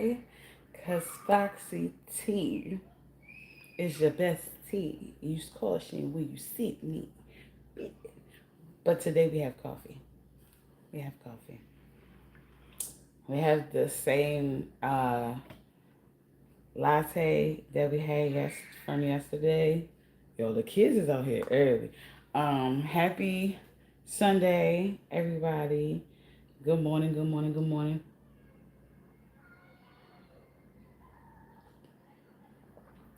Why? Because Foxy tea is your best tea. Use caution when you seek me. But today we have coffee. We have coffee. We have the same latte that we had from yesterday. Yo, the kids is out here early. Happy Sunday, everybody. Good morning, good morning, good morning.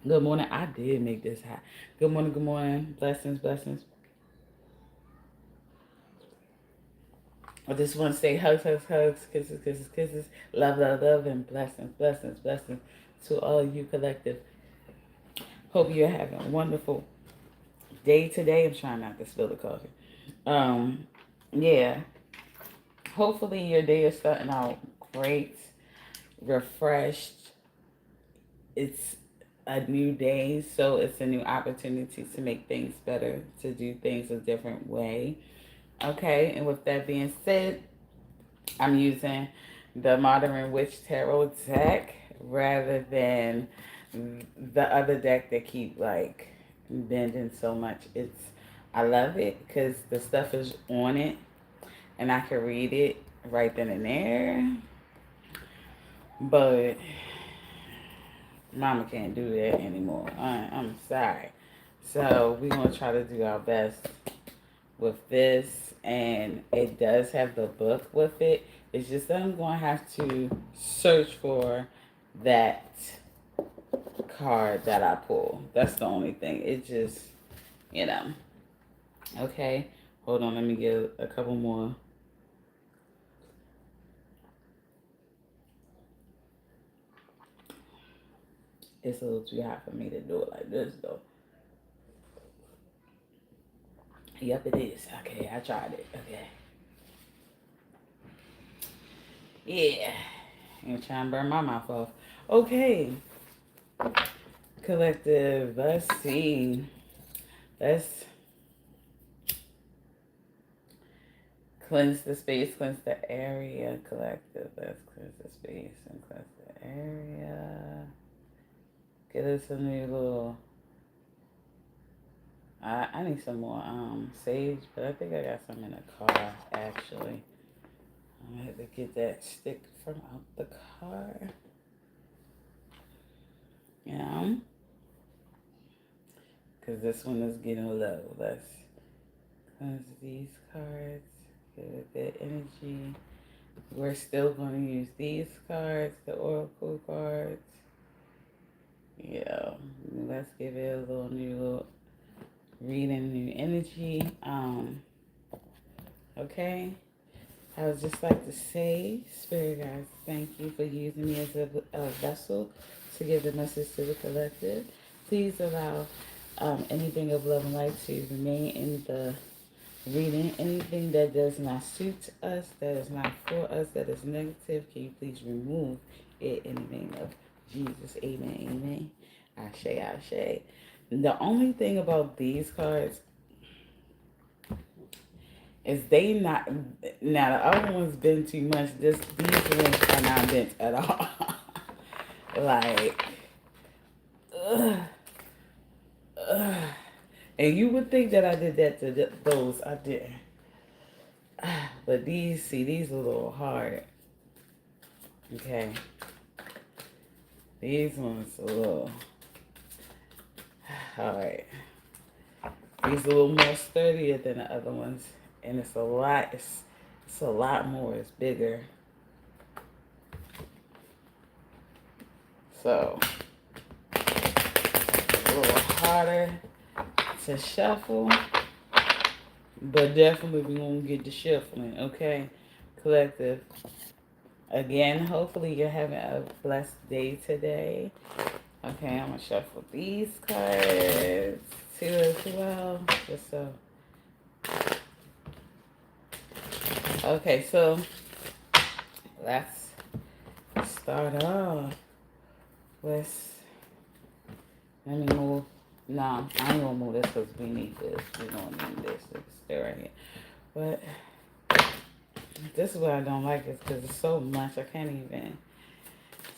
Good morning. I did make this hot. Good morning, good morning. Blessings, blessings. I just want to say hugs, hugs, hugs, kisses, kisses, kisses, love, love, love, and blessings, blessings, blessings to all of you collective. Hope you're having a wonderful day today. I'm trying not to spill the coffee. Um, yeah. Hopefully your day is starting out great, refreshed. It's a new day, so it's a new opportunity to make things better, to do things a different way. Okay, and with that being said, I'm using the Modern Witch Tarot deck rather than the other deck that keep like bending so much. I love it because the stuff is on it and I can read it right then and there. But Mama can't do that anymore. I'm sorry. So we're gonna try to do our best with this, and it does have the book with it. It's just that I'm gonna have to search for that card that I pull. That's the only thing. It just, you know. Okay, hold on. Let me get a couple more. It's a little too hot for me to do it like this though. Yep, it is. Okay, I tried it. Okay. Yeah. I'm gonna try and burn my mouth off. Okay. Collective. Let's see. Let's cleanse the space, cleanse the area. Collective. Let's cleanse the space and cleanse the area. Get us a new little. I need some more sage, but I think I got some in the car actually. I'm gonna have to get that stick from out the car. Yeah. Because this one is getting low. Let's cleanse these cards. Give it good energy. We're still going to use these cards, the oracle cards. Yeah. Let's give it a little new reading, new energy. Okay. I would just like to say, Spirit guys, thank you for using me as a vessel to give the message to the collective. Please allow anything of love and light to remain in the reading. Anything that does not suit us, that is not for us, that is negative, can you please remove it in the name of Jesus. Amen, amen. Ashe, ashe. The only thing about these cards is they not, now the other ones been too much. These ones are not bent at all. Like, ugh, ugh. And you would think that I did that to those. I didn't. But these are a little hard. Okay. These ones a little hard. These are a little more sturdier than the other ones. And it's a lot, it's a lot more. It's bigger. So, a little harder to shuffle. But definitely we're going to get the shuffling, okay? Collective. Again, hopefully you're having a blessed day today. Okay, I'm going to shuffle these cards too as well. Just so. Okay, so let's start off with, let me move. No, I ain't going to move this because we need this. We don't need this. Let's stay right here. But this is what I don't like is because it's so much. I can't even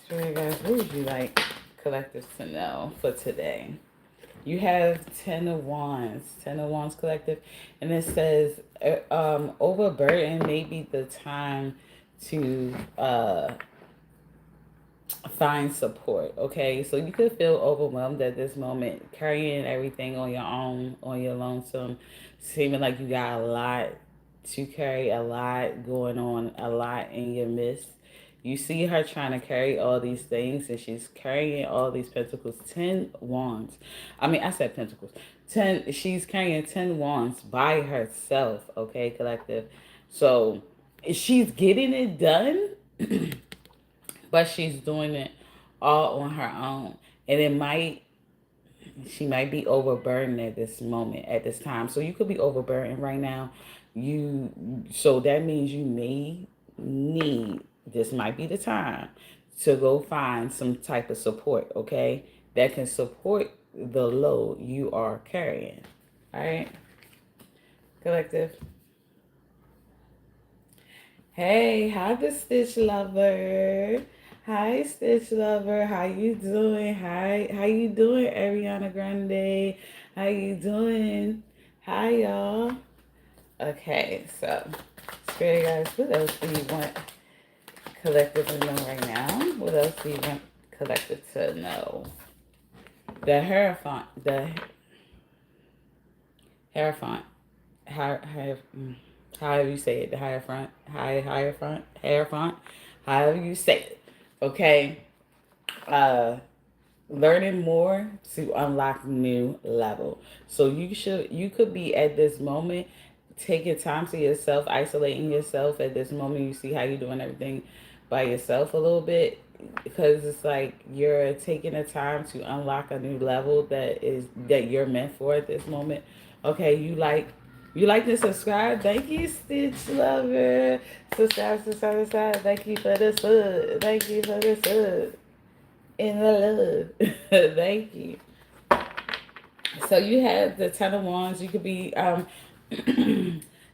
So, guys, what would you like collectives to know for today? You have Ten of Wands collective, and it says, overburden may be the time to find support. Okay, so you could feel overwhelmed at this moment, carrying everything on your own, on your lonesome, seeming like you got a lot to carry, a lot going on, a lot in your midst. You see her trying to carry all these things, and she's carrying all these pentacles. 10 wands. I mean, I said pentacles. 10. She's carrying 10 wands by herself. Okay, collective. So she's getting it done, but she's doing it all on her own. And she might be overburdened at this moment, at this time. So you could be overburdened right now. So that means you may need, this might be the time to go find some type of support, okay? That can support the load you are carrying. All right, collective. Hey, hi, the Stitch Lover. Hi, Stitch Lover. How you doing? Hi, how you doing, Ariana Grande? How you doing? Hi, y'all. Okay, so Spirit guys, what else do you want collective to know right now? What else do you want collective to know? The Hierophant, however you say it, the Hierophant, Hierophant, however you say it. Okay, learning more to unlock new level. So you could be at this moment taking time to yourself, isolating yourself at this moment. You see how you're doing everything by yourself a little bit, because it's like you're taking the time to unlock a new level that you're meant for at this moment. Okay, you like to subscribe. Thank you, Stitch Lover. Subscribe. Thank you for the sub. Thank you for the sub. In the love. Thank you. So you have the 10 of Wands. You could be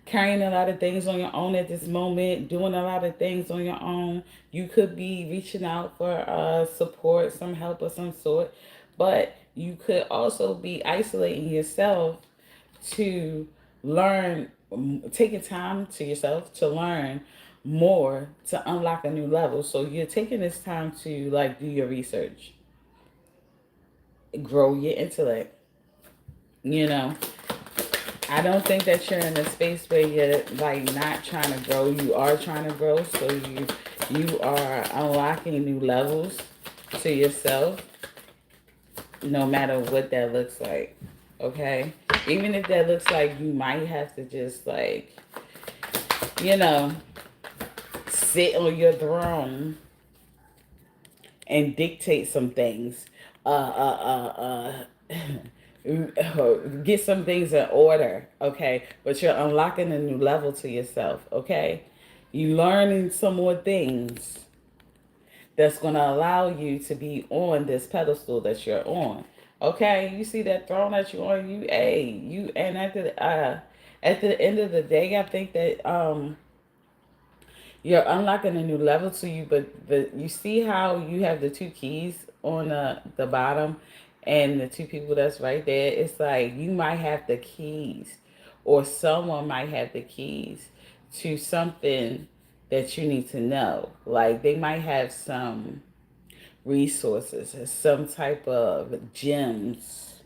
carrying a lot of things on your own at this moment, doing a lot of things on your own. You could be reaching out for support, some help of some sort, but you could also be isolating yourself to learn, taking time to yourself to learn more, to unlock a new level. So you're taking this time to like do your research, grow your intellect. You know, I don't think that you're in a space where you're like not trying to grow. You are trying to grow, so you are unlocking new levels to yourself, no matter what that looks like. Okay, even if that looks like you might have to just like, you know, sit on your throne and dictate some things. Get some things in order, okay? But you're unlocking a new level to yourself, okay? You learning some more things that's going to allow you to be on this pedestal that you're on. Okay, you see that throne that you're on, and at the end of the day, I think that you're unlocking a new level to you, but you see how you have the two keys on the bottom and the two people that's right there. It's like you might have the keys, or someone might have the keys to something that you need to know. Like they might have some resources, some type of gems,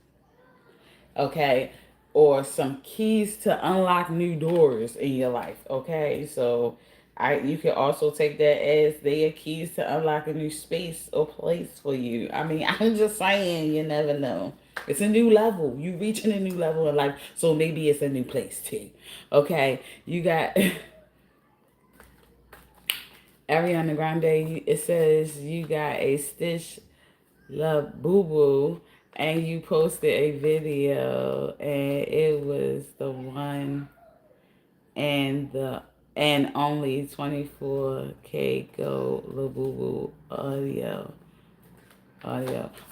okay, or some keys to unlock new doors in your life, okay? So you can also take that as they are keys to unlock a new space or place for you. I mean, I'm just saying, you never know. It's a new level. You reaching a new level in life, so maybe it's a new place too. Okay, you got Ariana Grande. It says you got a Stitch Love Boo Boo, and you posted a video, and it was the one and the and only 24K Go Lil Boo Boo audio.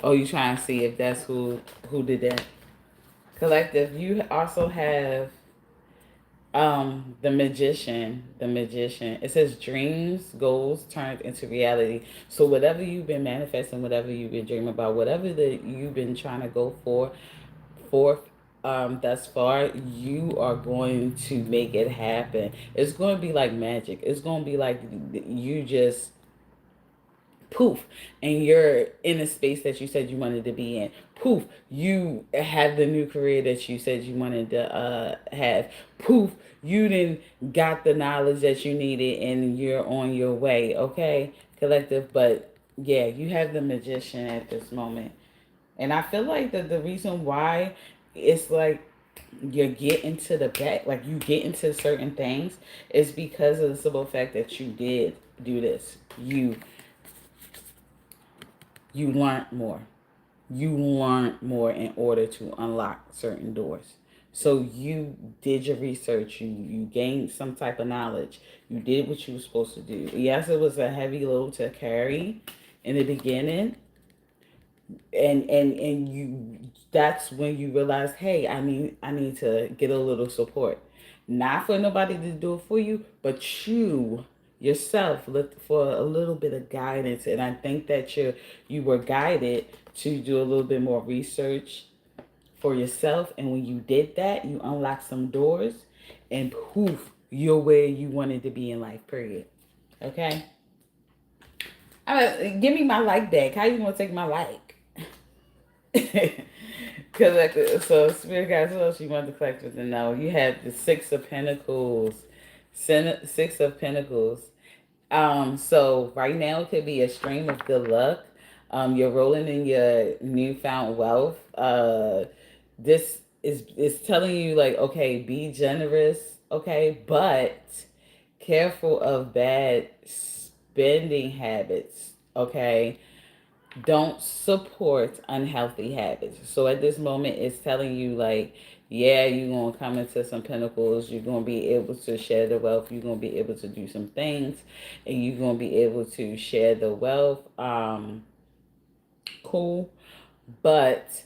Oh, you trying to see if that's who did that? Collective. You also have The magician. It says dreams, goals turned into reality. So whatever you've been manifesting, whatever you've been dreaming about, whatever that you've been trying to go for, thus far, you are going to make it happen. It's going to be like magic. It's going to be like you just poof, and you're in a space that you said you wanted to be in. Poof, you have the new career that you said you wanted to have. Poof, you didn't got the knowledge that you needed and you're on your way. Okay, collective. But yeah, you have the magician at this moment. And I feel like the reason why it's like you get into the back, like you get into certain things, is because of the simple fact that you did do this. You learned more. You learned more in order to unlock certain doors. So you did your research. You gained some type of knowledge. You did what you were supposed to do. Yes, it was a heavy load to carry in the beginning, and you, that's when you realize, hey, I need to get a little support, not for nobody to do it for you, but you yourself look for a little bit of guidance. And I think that you were guided to do a little bit more research for yourself, and when you did that, you unlocked some doors, and poof, you're where you wanted to be in life, period. Okay. Give me my like back. How you gonna take my like? So spirit guides, what else you want the collectors to know? You have the Six of Pentacles. Six of Pentacles. So right now it could be a stream of good luck. You're rolling in your newfound wealth. This is telling you like, okay, be generous, okay, but careful of bad spending habits, okay? Don't support unhealthy habits. So at this moment, it's telling you like, yeah, you're gonna come into some pinnacles. You're gonna be able to share the wealth. You're gonna be able to do some things, and you're gonna be able to share the wealth. Cool, but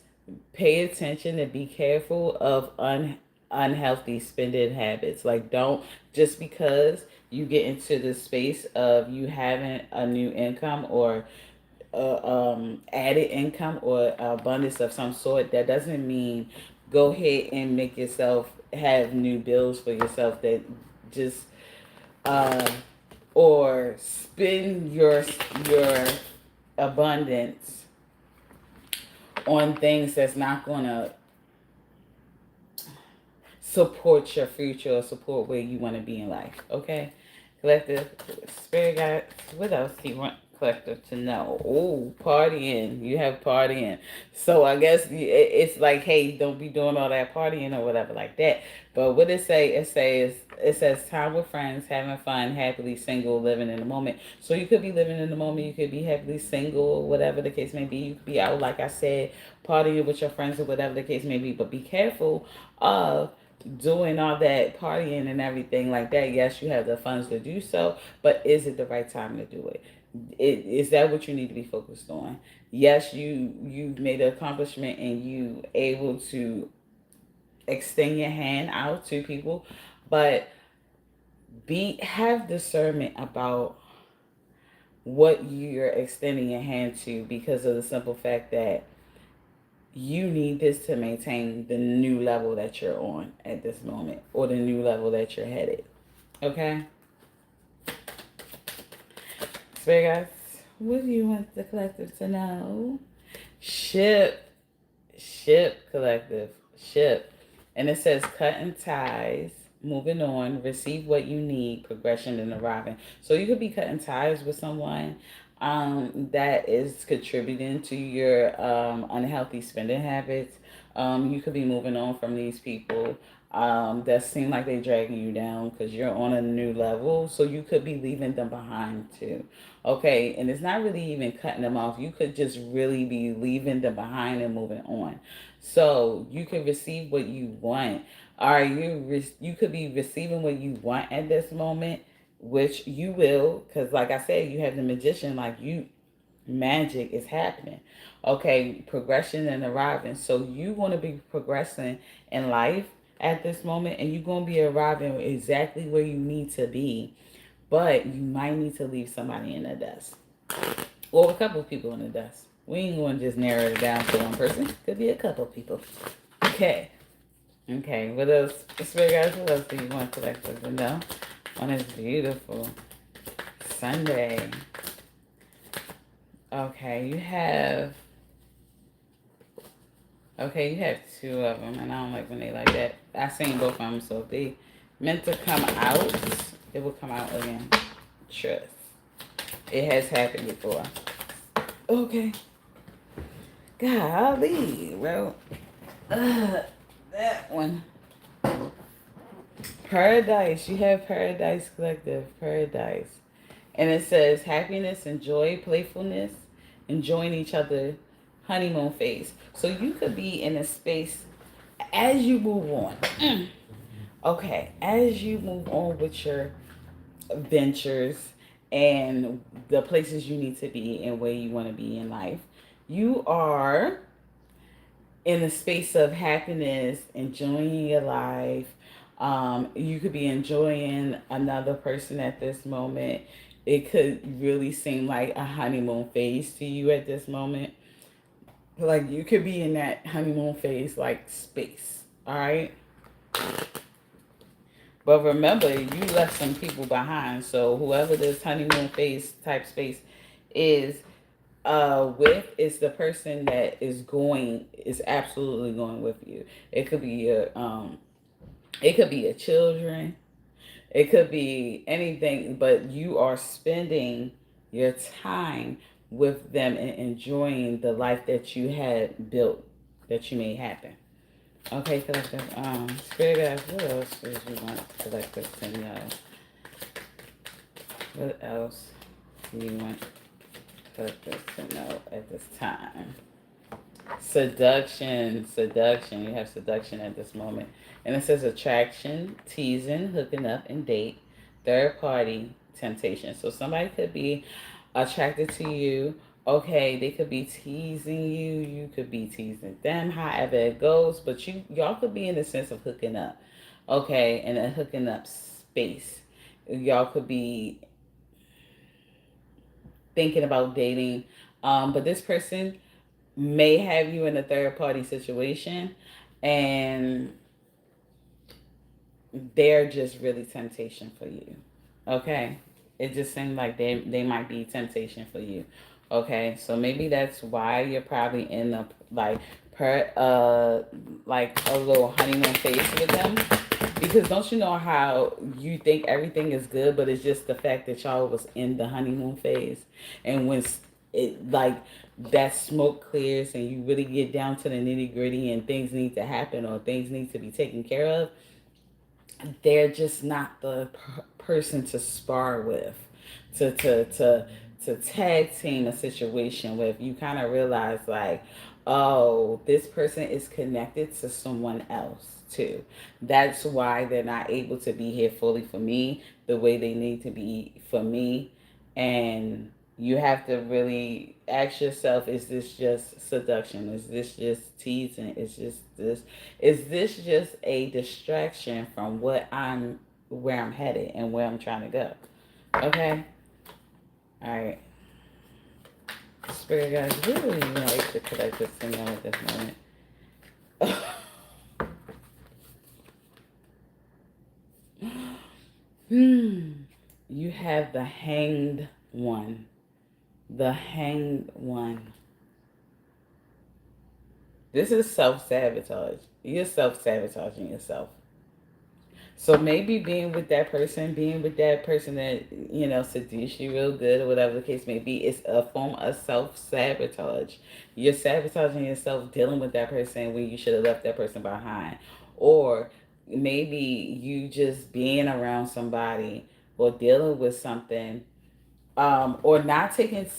pay attention and be careful of unhealthy spending habits. Like, don't, just because you get into the space of you having a new income or added income or abundance of some sort, that doesn't mean go ahead and make yourself have new bills for yourself that just uh, or spend your abundance on things that's not gonna support your future or support where you want to be in life. Okay, collective, spirit guide. What else do you want collective to know? Oh, partying. You have partying. So I guess it's like, hey, don't be doing all that partying or whatever like that. But what it say? It says time with friends, having fun, happily single, living in the moment. So you could be living in the moment. You could be happily single, whatever the case may be. You could be out, like I said, partying with your friends or whatever the case may be. But be careful of doing all that partying and everything like that. Yes, you have the funds to do so, but is it the right time to do it? Is that what you need to be focused on? Yes, you've made an accomplishment and you able to extend your hand out to people, but have discernment about what you're extending your hand to, because of the simple fact that you need this to maintain the new level that you're on at this moment, or the new level that you're headed. Okay? So, guys, what do you want the collective to know? Ship. Ship, collective. Ship. And it says cutting ties, moving on, receive what you need, progression and arriving. So you could be cutting ties with someone that is contributing to your unhealthy spending habits. You could be moving on from these people that seem like they're dragging you down because you're on a new level. So you could be leaving them behind too. Okay, and it's not really even cutting them off. You could just really be leaving them behind and moving on. So you can receive what you want. Are you could be receiving what you want at this moment, which you will, because like I said, you have the magician, like you, magic is happening. Okay, progression and arriving. So you want to be progressing in life, at this moment, and you're going to be arriving exactly where you need to be, but you might need to leave somebody in the dust or a couple people in the dust. We ain't going to just narrow it down to one person. Could be a couple people. Okay. Okay. What else? Spirit guys, what else do you want to collect us to know on this beautiful Sunday? Okay, you have two of them, and I don't like when they like that. I seen both of them, so if they meant to come out, it will come out again. Trust. It has happened before. Okay. Golly, well, that one. Paradise. You have Paradise Collective. Paradise. And it says happiness and joy, playfulness, enjoying each other, honeymoon phase. So you could be in a space as you move on. Okay, as you move on with your ventures and the places you need to be and where you want to be in life, you are in a space of happiness, enjoying your life. You could be enjoying another person at this moment. It could really seem like a honeymoon phase to you at this moment. Like you could be in that honeymoon phase, like space. All right. But remember, you left some people behind. So whoever this honeymoon phase type space is, with is the person that is absolutely going with you. It could be your children, it could be anything, but you are spending your time with them and enjoying the life that you had built, that you made happen. Okay, collective. Spirit guys, what else did you want collective to know? What else do you want collective to know at this time? Seduction. You have seduction at this moment. And it says attraction, teasing, hooking up, and date. Third party, temptation. So somebody could be attracted to you. Okay, they could be teasing you. You could be teasing them, however it goes. But y'all could be in the sense of hooking up. Okay, in a hooking up space. Y'all could be thinking about dating. But this person may have you in a third party situation, and they're just really temptation for you. Okay, it just seems like they might be temptation for you. Okay, so maybe that's why you're probably in a like a little honeymoon phase with them, because don't you know how you think everything is good, but it's just the fact that y'all was in the honeymoon phase, and when it like that smoke clears and you really get down to the nitty gritty and things need to happen or things need to be taken care of, they're just not the person to spar with, to tag team a situation with. You kind of realize like, oh, this person is connected to someone else too. That's why they're not able to be here fully for me the way they need to be for me. And you have to really ask yourself, is this just seduction? Is this just teasing? Is this just a distraction from where I'm headed and where I'm trying to go? Okay? Alright. Spirit guys, what do you like to collect this thing on at this moment? You have the hanged one. The hanged one. This is self-sabotage. You're self-sabotaging yourself. So maybe being with that person that, seduced you real good or whatever the case may be, is a form of self-sabotage. You're sabotaging yourself dealing with that person when you should have left that person behind. Or maybe you just being around somebody or dealing with something, or not taking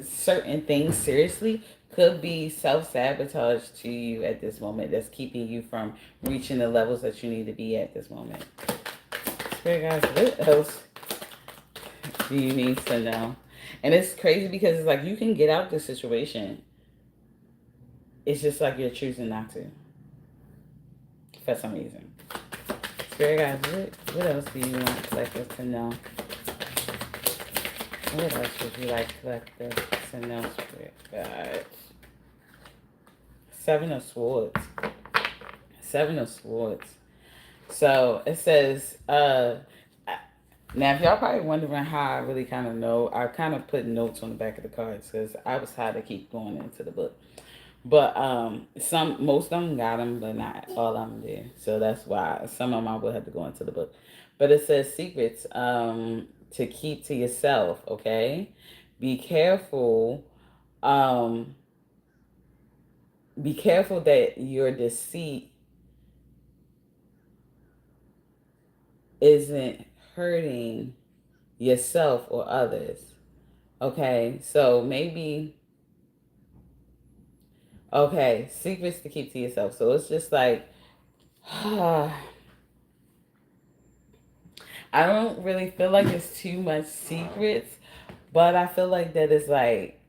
certain things seriously, could be self-sabotage to you at this moment, that's keeping you from reaching the levels that you need to be at this moment. Spirit guys, what else do you need to know? And it's crazy because it's like you can get out this situation. It's just like you're choosing not to. for some reason. Spirit guys, what else do you want collectors to know? What else would you like collectors to know, Spirit guys? Seven of Swords. Seven of Swords. So it says, now if y'all probably wondering how I really kind of know, I kind of put notes on the back of the cards because I was tired to keep going into the book. But most of them got them, but not all of them did. So that's why some of them I will have to go into the book. But it says secrets to keep to yourself. Okay, be careful. Um, be careful that your deceit isn't hurting yourself or others. Okay, so maybe, okay, secrets to keep to yourself. So it's just like, I don't really feel like it's too much secrets, but I feel like that it's like,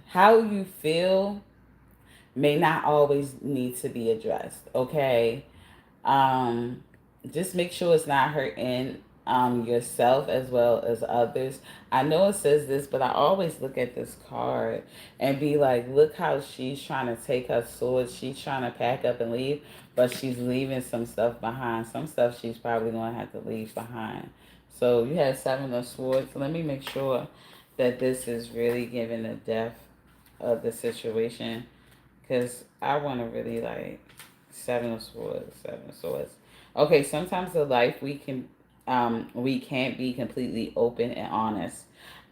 how you feel may not always need to be addressed. Okay, um, just make sure it's not hurting yourself as well as others. I know it says this, but I always look at this card and be like, look how she's trying to take her sword. She's trying to pack up and leave, but she's leaving some stuff behind. Some stuff she's probably going to have to leave behind. So you have Seven of Swords. Let me make sure that this is really giving the depth of the situation, because I want to really like Seven of Swords, Seven of Swords. Okay, sometimes in life we can't be completely open and honest.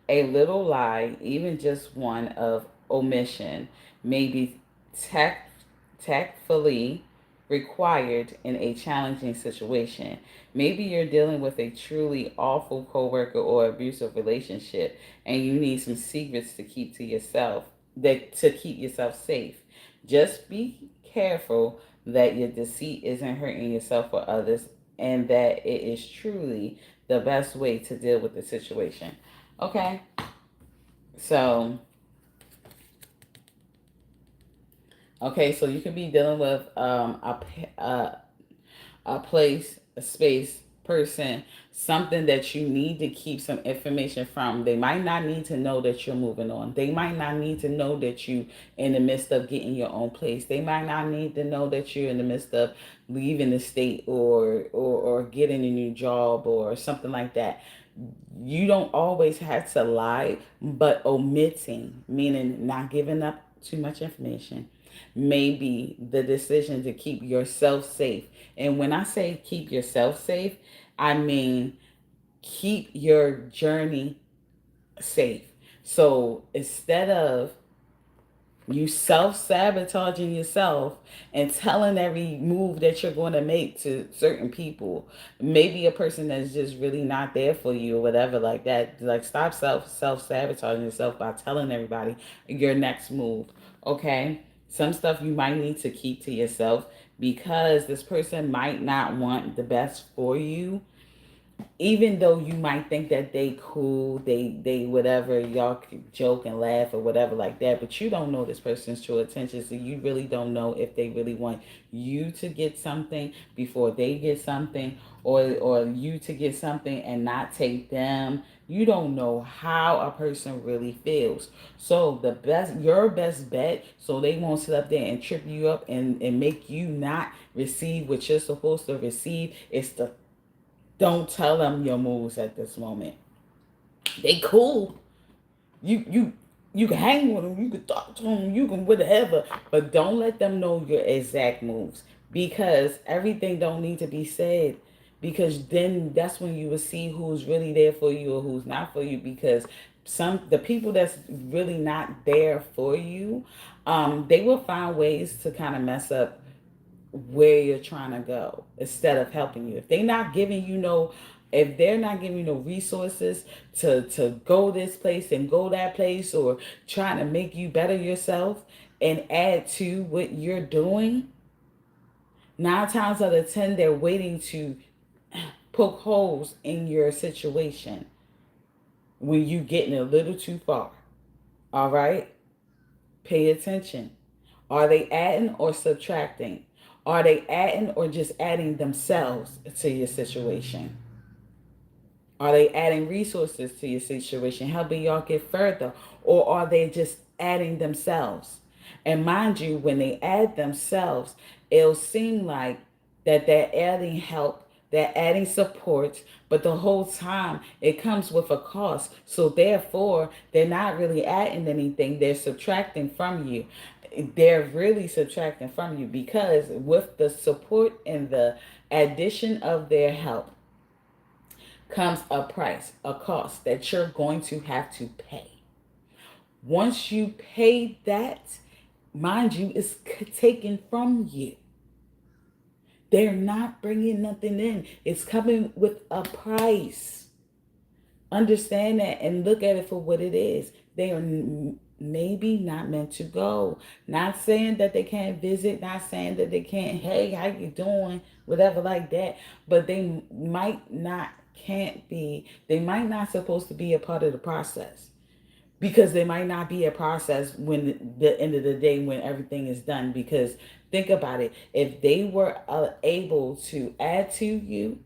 A little lie, even just one of omission, may be tactfully required in a challenging situation. Maybe you're dealing with a truly awful coworker or abusive relationship, and you need some secrets to keep to yourself, that to keep yourself safe. Just be careful that your deceit isn't hurting yourself or others, and that it is truly the best way to deal with the situation. Okay? So, okay, so you could be dealing with a place, a space, person, something that you need to keep some information from. They might not need to know that you're moving on. They might not need to know that you in the midst of getting your own place. They might not need to know that you're in the midst of leaving the state or getting a new job or something like that. You don't always have to lie, but omitting, meaning not giving up too much information, may be the decision to keep yourself safe. And when I say keep yourself safe, I mean keep your journey safe. So instead of you self-sabotaging yourself and telling every move that you're going to make to certain people, maybe a person that's just really not there for you or whatever like that, like stop self-sabotaging yourself by telling everybody your next move. Okay, some stuff you might need to keep to yourself because this person might not want the best for you, even though you might think that they cool, they whatever, y'all can joke and laugh or whatever like that, but you don't know this person's true intentions, so you really don't know if they really want you to get something before they get something, or you to get something and not take them. You don't know how a person really feels. So your best bet, so they won't sit up there and trip you up and make you not receive what you're supposed to receive, is to don't tell them your moves at this moment. They cool. You can hang with them. You can talk to them. You can whatever. But don't let them know your exact moves, because everything don't need to be said. Because then that's when you will see who's really there for you or who's not for you. Because the people that's really not there for you, they will find ways to kind of mess up where you're trying to go instead of helping you. If they're not giving you no resources to go this place and go that place, or trying to make you better yourself and add to what you're doing, 9 times out of 10 they're waiting to poke holes in your situation when you getting a little too far. All right? Pay attention. Are they adding or subtracting? Are they adding or just adding themselves to your situation? Are they adding resources to your situation, helping y'all get further? Or are they just adding themselves? And mind you, when they add themselves, it'll seem like that they're adding help, they're adding support, but the whole time it comes with a cost. So therefore, they're not really adding anything, they're subtracting from you. They're really subtracting from you because with the support and the addition of their help, comes a price, a cost that you're going to have to pay. Once you pay that, mind you, it's taken from you. They're not bringing nothing in. It's coming with a price. Understand that and look at it for what it is. They are maybe not meant to go. Not saying that they can't visit, not saying that they can't, hey, how you doing? Whatever like that. But they might not can't be, they might not supposed to be a part of the process. Because they might not be a process when the end of the day when everything is done. Because think about it. If they were able to add to you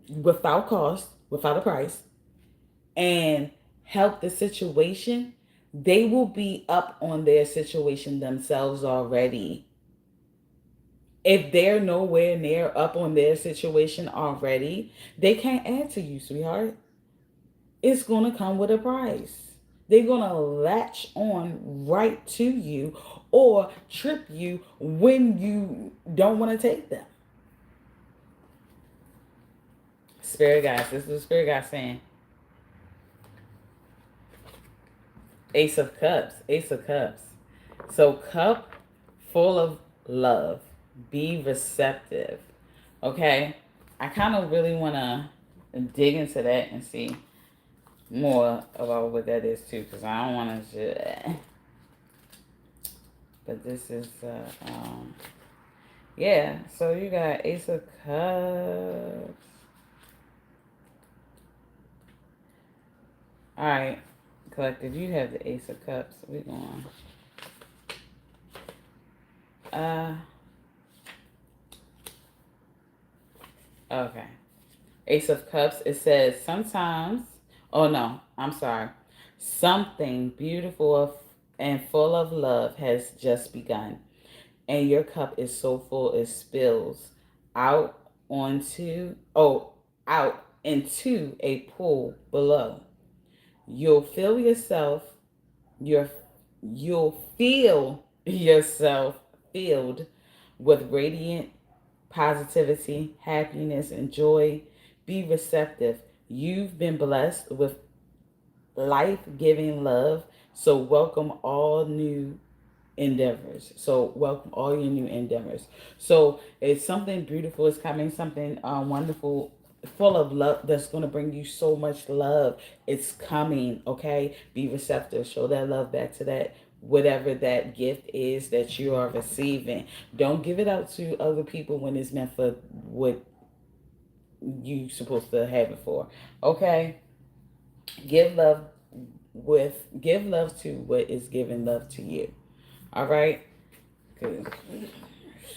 without cost, without a price, and help the situation, they will be up on their situation themselves already. If they're nowhere near up on their situation already, they can't add to you, sweetheart. It's going to come with a price. They're going to latch on right to you or trip you when you don't want to take them. Spirit guys, this is the Spirit guy saying. Ace of Cups, Ace of Cups. So cup full of love. Be receptive. Okay? I kind of really want to dig into that and see more about what that is too, because I don't want to. But this is, yeah. So you got Ace of Cups. All right, collective. You have the Ace of Cups. We're going. Okay. Ace of Cups. It says sometimes. Oh no, I'm sorry. Something beautiful and full of love has just begun, and your cup is so full it spills out onto out into a pool below. You'll feel yourself your you'll feel yourself filled with radiant positivity, happiness, and joy. Be receptive. You've been blessed with life-giving love, so welcome all new endeavors. So welcome all your new endeavors. So it's something beautiful is coming, something wonderful, full of love that's going to bring you so much love. It's coming. Okay, be receptive. Show that love back to that whatever that gift is that you are receiving. Don't give it out to other people when it's meant for what you supposed to have it for. Okay, give love give love to what is giving love to you. All right? Because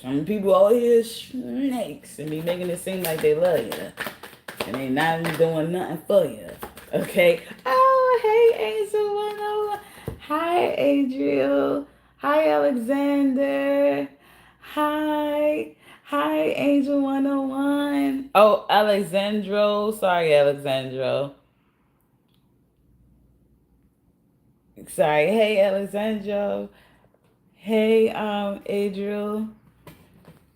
some people all here snakes and be making it seem like they love you. And they not even doing nothing for you. Okay? Oh, hey, Angel 101. Hi, Adriel. Hi, Alexander. Hi. Hi, Angel 101. Oh, Alexandro. Sorry, Alexandro. Sorry. Hey, Alexandro. Hey, Adriel.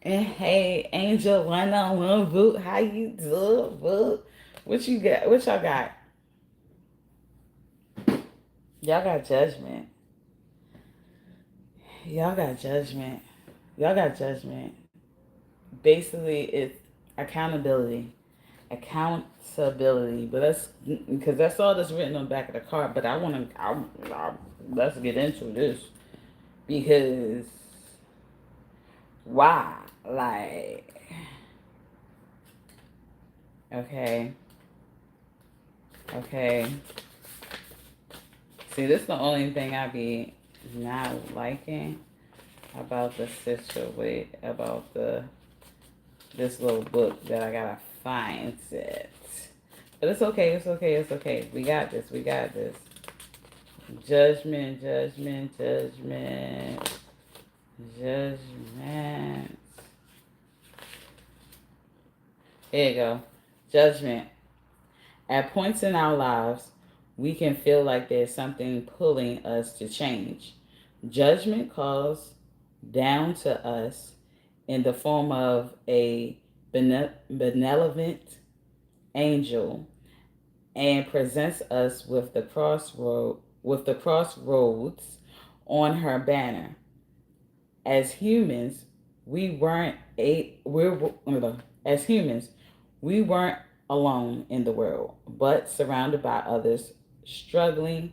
And hey, Angel 101 Boot. How you doing, Boot? What you got? What y'all got? Y'all got judgment. Y'all got judgment. Y'all got judgment. Basically, it's accountability. Accountability. But that's because that's all that's written on the back of the card. But I want to, let's get into this. Because, why? Like, okay. Okay. See, this is the only thing I be not liking about the situation, about this little book that I gotta find it. But it's okay, it's okay, it's okay. We got this, we got this. Judgment, judgment, judgment, judgment. Here you go. Judgment. At points in our lives, we can feel like there's something pulling us to change. Judgment calls down to us in the form of a benevolent angel and presents us with the crossroads on her banner. As humans, we weren't a we're as humans, we weren't alone in the world, but surrounded by others struggling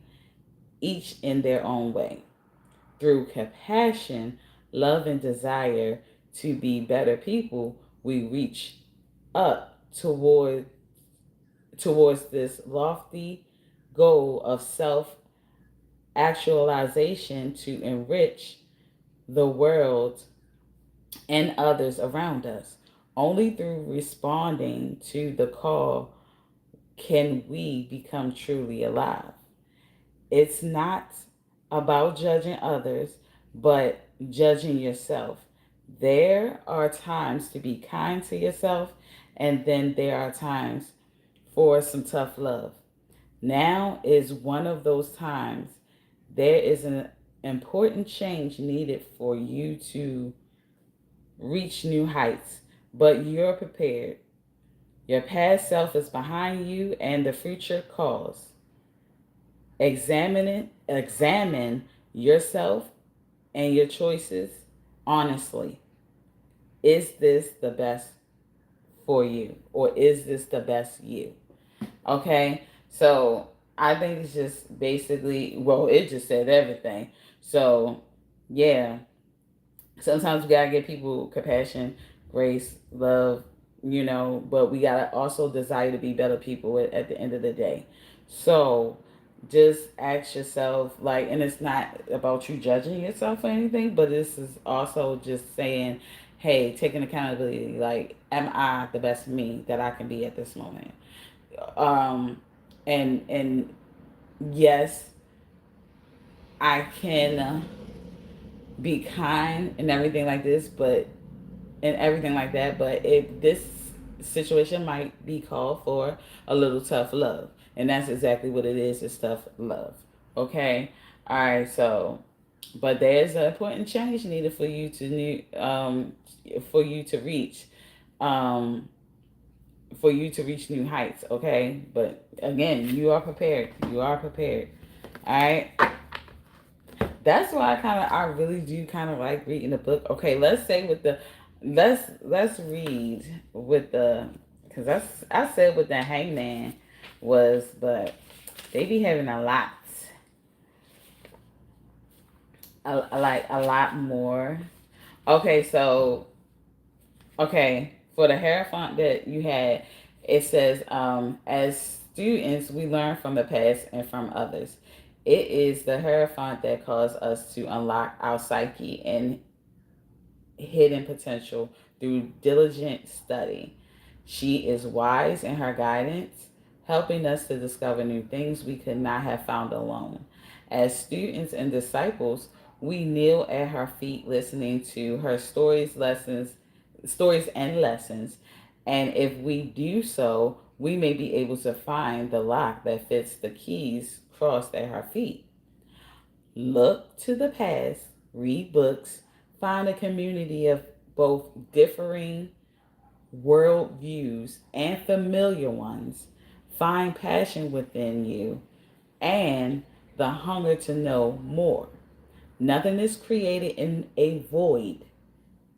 each in their own way. Through compassion, love, and desire to be better people, we reach up towards this lofty goal of self actualization to enrich the world and others around us. Only through responding to the call can we become truly alive. It's not about judging others, but judging yourself. There are times to be kind to yourself, and then there are times for some tough love. Now is one of those times. There is an important change needed for you to reach new heights, but you're prepared. Your past self is behind you, and the future calls. Examine yourself and your choices honestly. Is this the best for you, or is this the best you? Okay, so I think it's just basically, well, it just said everything. So, yeah, sometimes we gotta give people compassion, grace, love, but we gotta also desire to be better people at the end of the day. So, just ask yourself, like, and it's not about you judging yourself or anything, but this is also just saying, hey, taking accountability. Like, am I the best me that I can be at this moment? Um, and yes, I can be kind and everything like this, but and everything like that. But if this situation might be called for a little tough love, and that's exactly what it is. It's tough love. Okay. All right. So, but there's an important change needed for you to reach. Um, for you to reach new heights, okay? But again, you are prepared. You are prepared. All right. That's why I really do kind of like reading the book. Okay, let's say with the let's read with the because that's I said what the hangman was, but they be having like a lot more. Okay, so okay, for the Hierophant that you had, it says, as students, we learn from the past and from others. It is the Hierophant that calls us to unlock our psyche and hidden potential through diligent study. She is wise in her guidance, helping us to discover new things we could not have found alone. As students and disciples, we kneel at her feet listening to her stories and lessons. And if we do so, we may be able to find the lock that fits the keys crossed at her feet. Look to the past, read books, find a community of both differing worldviews and familiar ones. Find passion within you and the hunger to know more. Nothing is created in a void.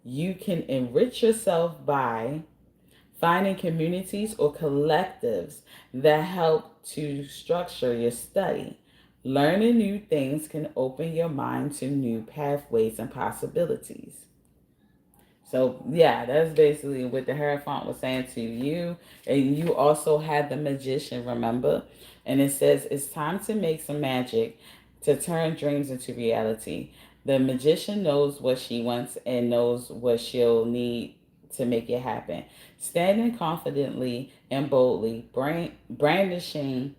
You can enrich yourself by finding communities or collectives that help to structure your study. Learning new things can open your mind to new pathways and possibilities. So yeah, that's basically what the Hierophant was saying to you. And you also had the Magician, remember? And it says it's time to make some magic to turn dreams into reality. The Magician knows what she wants and knows what she'll need to make it happen. Standing confidently and boldly, brandishing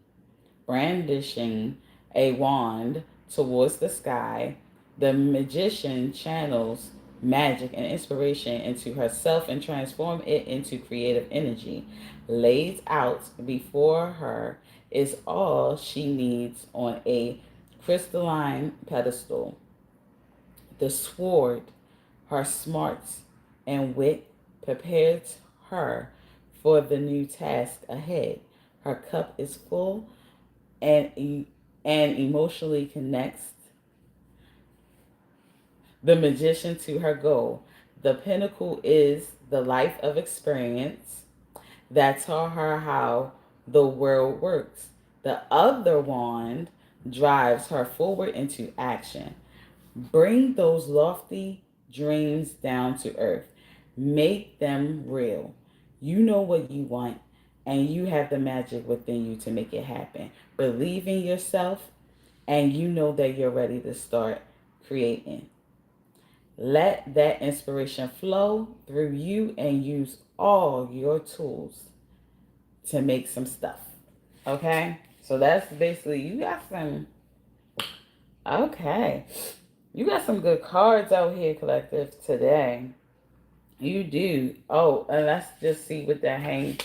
a wand towards the sky, the magician channels magic and inspiration into herself and transforms it into creative energy. Laid out before her is all she needs on a crystalline pedestal. The sword, her smarts and wit prepared her for the new task ahead. Her cup is full and emotionally connects the magician to her goal. The pinnacle is the life of experience that taught her how the world works. The other wand drives her forward into action. Bring those lofty dreams down to earth. Make them real. You know what you want, and you have the magic within you to make it happen. Believe in yourself, and you know that you're ready to start creating. Let that inspiration flow through you and use all your tools to make some stuff. Okay? So that's basically, you got some, okay. You got some good cards out here, collective, today. You do. Oh, and let's just see what the hang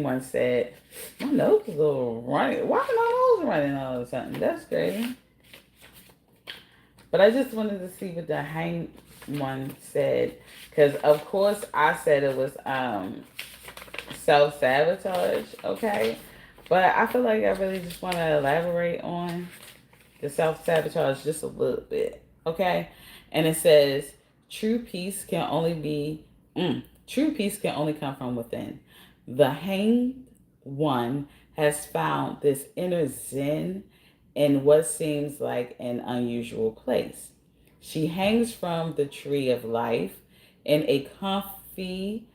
one said. My nose is a little running. Why is my nose running all of a sudden? That's crazy. But I just wanted to see what the hang one said. Because, of course, I said it was self-sabotage, okay? But I feel like I really just want to elaborate on the self-sabotage just a little bit, okay? And it says, true peace can only be, true peace can only come from within. The hanged one has found this inner zen in what seems like an unusual place. She hangs from the tree of life in a comfy,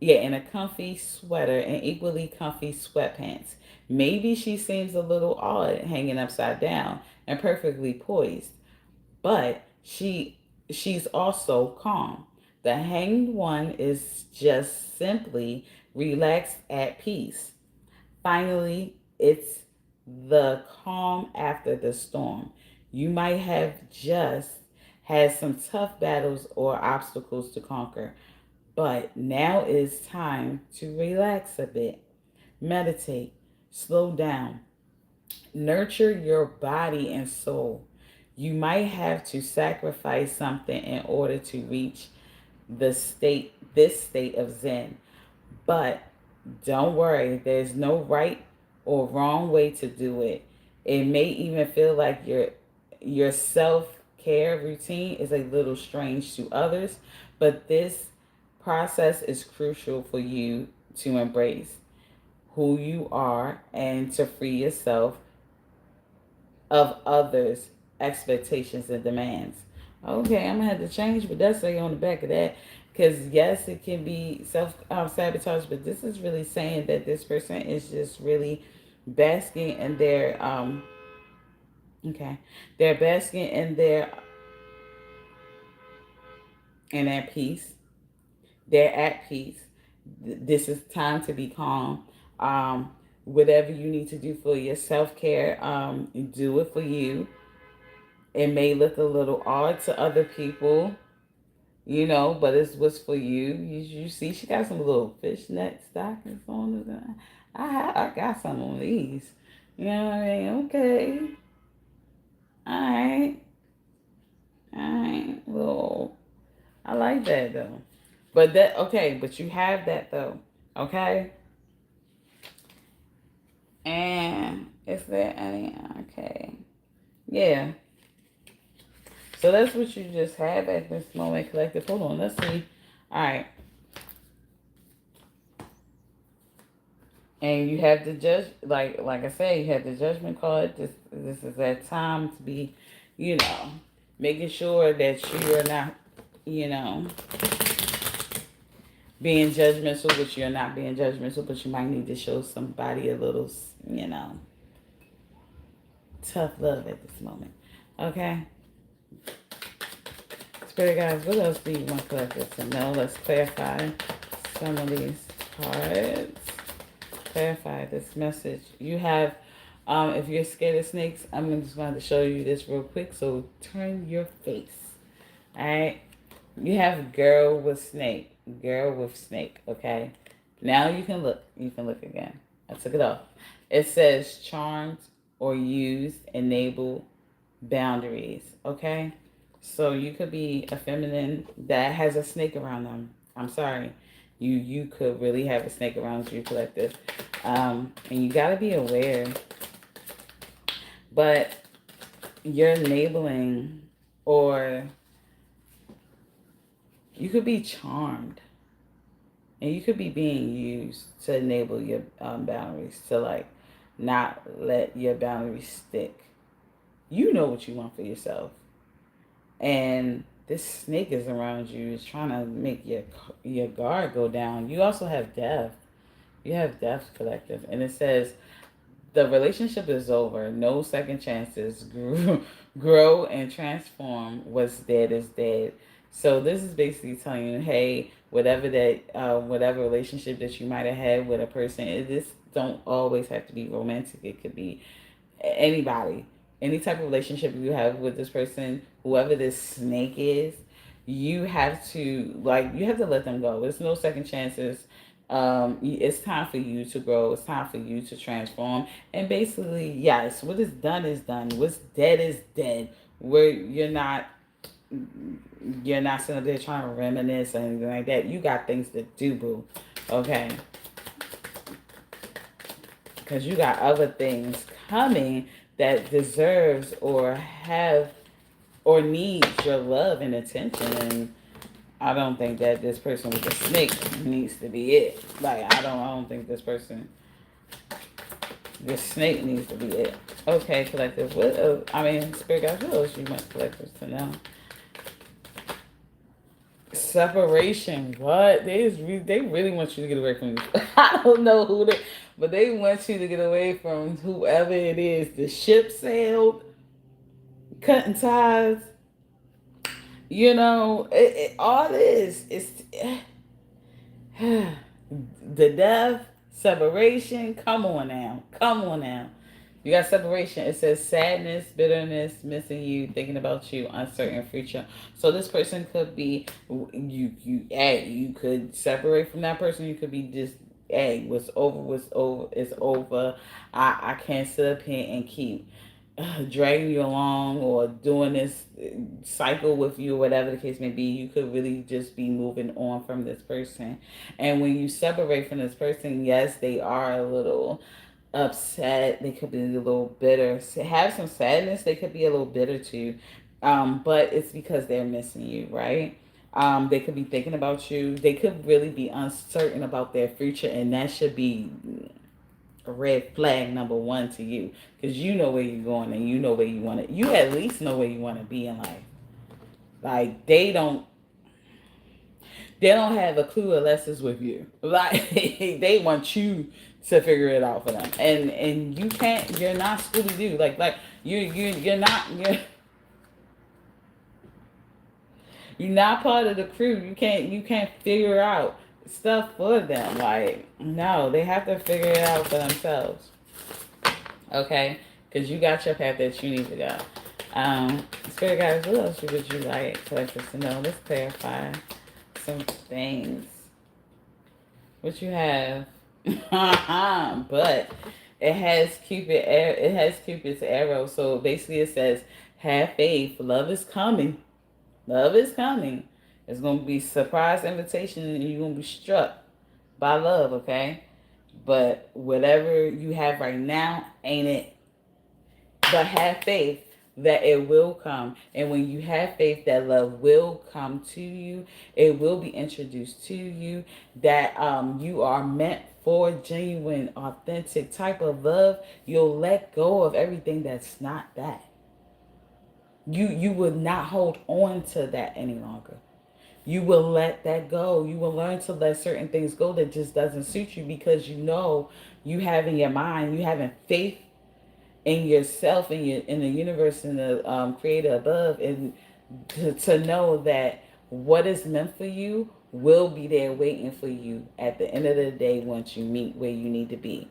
in a comfy sweater and equally comfy sweatpants. Maybe she seems a little odd hanging upside down and perfectly poised, but she's also calm. The hanged one is just simply relaxed at peace. Finally, it's the calm after the storm. You might have just had some tough battles or obstacles to conquer, but now it's time to relax a bit. Meditate, slow down, nurture your body and soul. You might have to sacrifice something in order to reach this state of Zen. But don't worry, there's no right or wrong way to do it. It may even feel like your self-care routine is a little strange to others, but this process is crucial for you to embrace who you are and to free yourself of others' expectations and demands. Okay, I'm gonna have to change, but that's say on the back of that. Because yes, it can be self sabotage, but this is really saying that this person is just really basking in their they're basking in their peace. They're at peace. This is time to be calm. Whatever you need to do for your self care, do it for you. It may look a little odd to other people, but it's what's for you. You see, she got some little fishnet stockings on. I got some of these. You know what I mean? Okay. All right. Well, I like that though. But you have that though. Okay. And is there any? Okay. Yeah. So that's what you just have at this moment, collective. Hold on, let's see. All right. And you have the judge, like I said, you have the judgment card. This is that time to be, making sure that you are not, being judgmental, but you're not being judgmental, but you might need to show somebody a little, you know, tough love at this moment. Okay? Spirit guys, what else do you want collectors to know? Let's clarify some of these cards. Clarify this message. You have, if you're scared of snakes, I'm just going to show you this real quick. So turn your face. All right? You have girl with snake. Girl with snake, okay? Now you can look. You can look again. I took it off. It says charmed or used, enable boundaries, okay? So you could be a feminine that has a snake around them. I'm sorry. You could really have a snake around you, collective. And you got to be aware. But you're enabling, or you could be charmed, and you could be being used to enable your boundaries, to like not let your boundaries stick. You know what you want for yourself, and this snake is around you, is trying to make your guard go down. You also have death. You have death, collective, and it says the relationship is over. No second chances. Grow and transform. What's dead is dead. So this is basically telling you, hey, whatever relationship that you might have had with a person, this don't always have to be romantic. It could be anybody, any type of relationship you have with this person, whoever this snake is. You have to let them go. There's no second chances. It's time for you to grow. It's time for you to transform. And basically, yes, what is done is done. What's dead is dead. Where you're not sitting there trying to reminisce or anything like that. You got things to do, boo. Okay? Because you got other things coming that deserves or have or needs your love and attention. And I don't think that this person with the snake needs to be it. Like, I don't think this snake needs to be it. Okay, collective. Spirit guys, what else you want collectives to know? Separation. What? They really want you to get away from you. I don't know but they want you to get away from whoever it is. The ship sailed, cutting ties. You know, all this is the death, separation. Come on now. Come on now. You got separation. It says sadness, bitterness, missing you, thinking about you, uncertain future. So this person could be you could separate from that person. You could be just, hey, what's over, it's over. I can't sit up here and keep dragging you along or doing this cycle with you, whatever the case may be. You could really just be moving on from this person. And when you separate from this person, yes, they are a little upset. They could be a little bitter. Have some sadness. They could be a little bitter too. But it's because they're missing you, right? They could be thinking about you. They could really be uncertain about their future, and that should be a red flag number one to you, because you know where you're going and you know where you want to. You at least know where you want to be in life. Like they don't have a clue unless it's with you. Like they want you to figure it out for them, and you can't. You're not Scooby Doo. You're not part of the crew. You can't figure out stuff for them. Like, no, they have to figure it out for themselves. Okay? Because you got your path that you need to go. Spirit guys, what else would you like collectors to know? Let's clarify some things. What you have? But it has Cupid's arrow. So basically it says, have faith. Love is coming. Love is coming. It's going to be a surprise invitation and you're going to be struck by love, okay? But whatever you have right now ain't it. But have faith that it will come. And when you have faith that love will come to you, it will be introduced to you, that you are meant for genuine, authentic type of love, you'll let go of everything that's not that. You would not hold on to that any longer. You will let that go. You will learn to let certain things go that just doesn't suit you, because you know you have in your mind, you having faith in yourself, in the universe, in the creator above, and to know that what is meant for you will be there waiting for you at the end of the day once you meet where you need to be.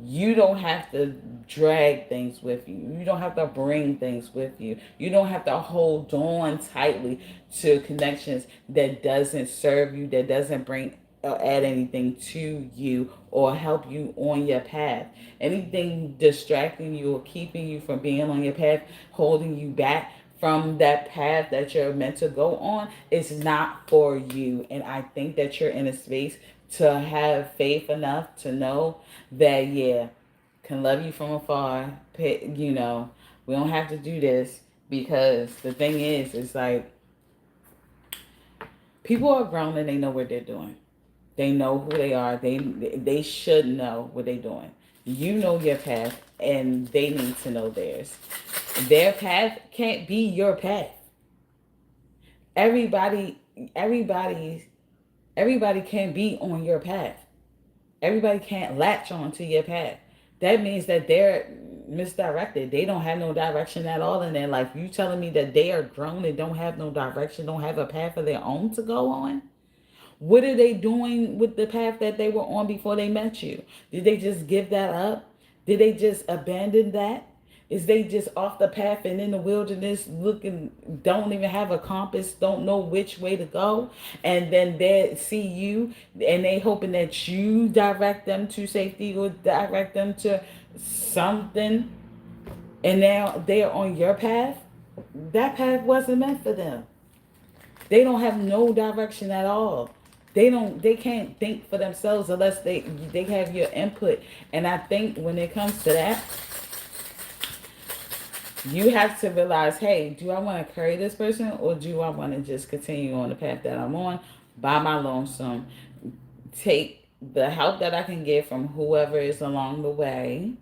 You don't have to drag things with you. You don't have to bring things with you. You don't have to hold on tightly to connections that doesn't serve you, that doesn't bring or add anything to you or help you on your path. Anything distracting you or keeping you from being on your path, holding you back from that path that you're meant to go on, is not for you. And I think that you're in a space to have faith enough to know that, yeah, can love you from afar. You know, we don't have to do this, because the thing is, it's like people are grown and they know what they're doing. They know who they are. They should know what they're doing. You know your path, and they need to know theirs. Their path can't be your path. Everybody, everybody, everybody can't be on your path. Everybody can't latch on to your path. That means that they're misdirected. They don't have no direction at all in their life. You telling me that they are grown and don't have no direction, don't have a path of their own to go on? What are they doing with the path that they were on before they met you? Did they just give that up? Did they just abandon that? Is they just off the path and in the wilderness looking, don't even have a compass, don't know which way to go, and then they see you and they hoping that you direct them to safety or direct them to something, and now they're on your path? That path wasn't meant for them. They don't have no direction at all. They can't think for themselves unless they have your input. And I think when it comes to that, you have to realize, hey, do I want to carry this person, or do I want to just continue on the path that I'm on by my lonesome? Take the help that I can get from whoever is along the way,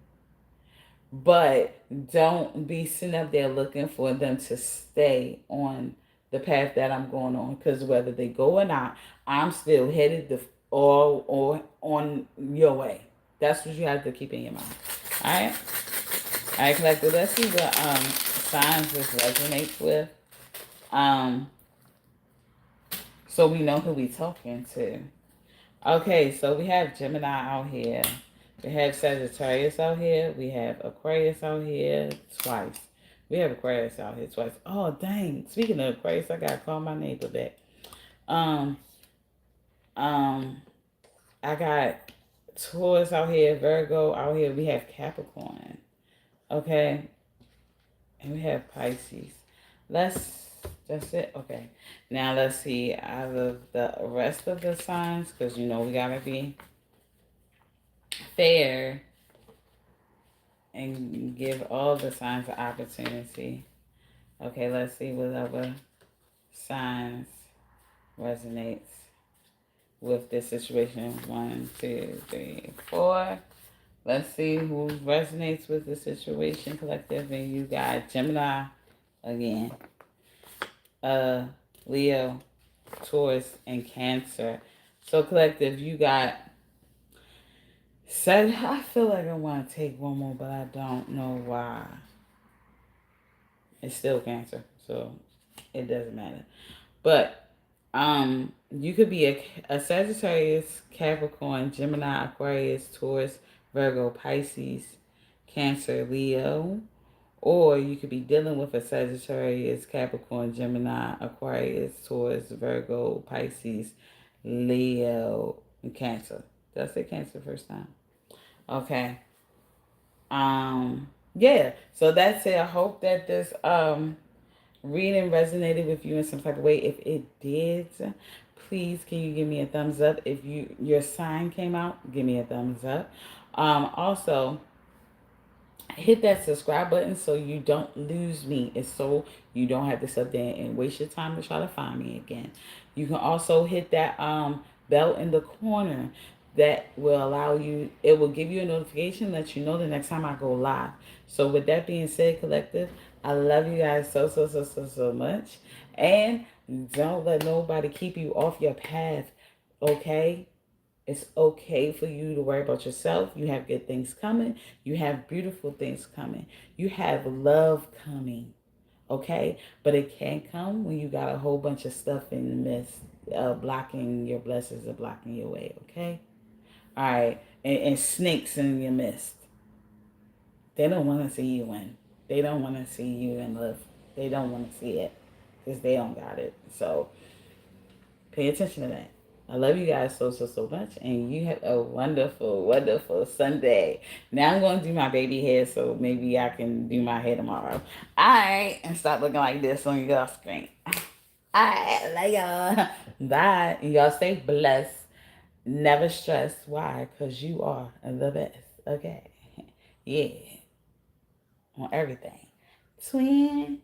but don't be sitting up there looking for them to stay on the path that I'm going on. Because whether they go or not, I'm still headed the or on your way. That's what you have to keep in your mind. All right. All right, collective. Let's see what signs this resonates with. Um, so we know who we talking to. Okay, so we have Gemini out here. We have Sagittarius out here. We have Aquarius out here twice. We have Aquarius out here twice. Oh, dang. Speaking of Aquarius, I got to call my neighbor back. Um, um, I got Taurus out here, Virgo out here. We have Capricorn. Okay. And we have Pisces. That's it. Okay. Now let's see out of the rest of the signs, because you know we gotta be fair and give all the signs an opportunity. Okay, let's see what other signs resonates with this situation. 1, 2, 3, 4. Let's see who resonates with the situation, collective. And you got Gemini again, Leo, Taurus, and Cancer. So collective, you got Said I feel like I want to take one more, but I don't know why. It's still Cancer, so it doesn't matter. But you could be a Sagittarius, Capricorn, Gemini, Aquarius, Taurus, Virgo, Pisces, Cancer, Leo. Or you could be dealing with a Sagittarius, Capricorn, Gemini, Aquarius, Taurus, Virgo, Pisces, Leo, and Cancer. Did I say Cancer first time? Okay. Yeah. So that's it. I hope that this reading resonated with you in some type of way. If it did, please can you give me a thumbs up? If your sign came out, give me a thumbs up. Also, hit that subscribe button so you don't lose me. It's so you don't have to sit there and waste your time to try to find me again. You can also hit that bell in the corner. That will allow you, it will give you a notification, let you know the next time I go live. So with that being said, collective, I love you guys so, so, so, so, so much. And don't let nobody keep you off your path, okay? It's okay for you to worry about yourself. You have good things coming. You have beautiful things coming. You have love coming, okay? But it can't come when you got a whole bunch of stuff in the midst, blocking your blessings or blocking your way, okay? All right. And snakes in your midst. They don't want to see you win. They don't want to see you in love. They don't want to see it because they don't got it. So pay attention to that. I love you guys so, so, so much. And you have a wonderful, wonderful Sunday. Now I'm going to do my baby hair so maybe I can do my hair tomorrow. All right. And stop looking like this on your screen. All right. Love y'all. Bye. And y'all stay blessed. Never stress. Why? Because you are the best. Okay. Yeah. On everything. Twin.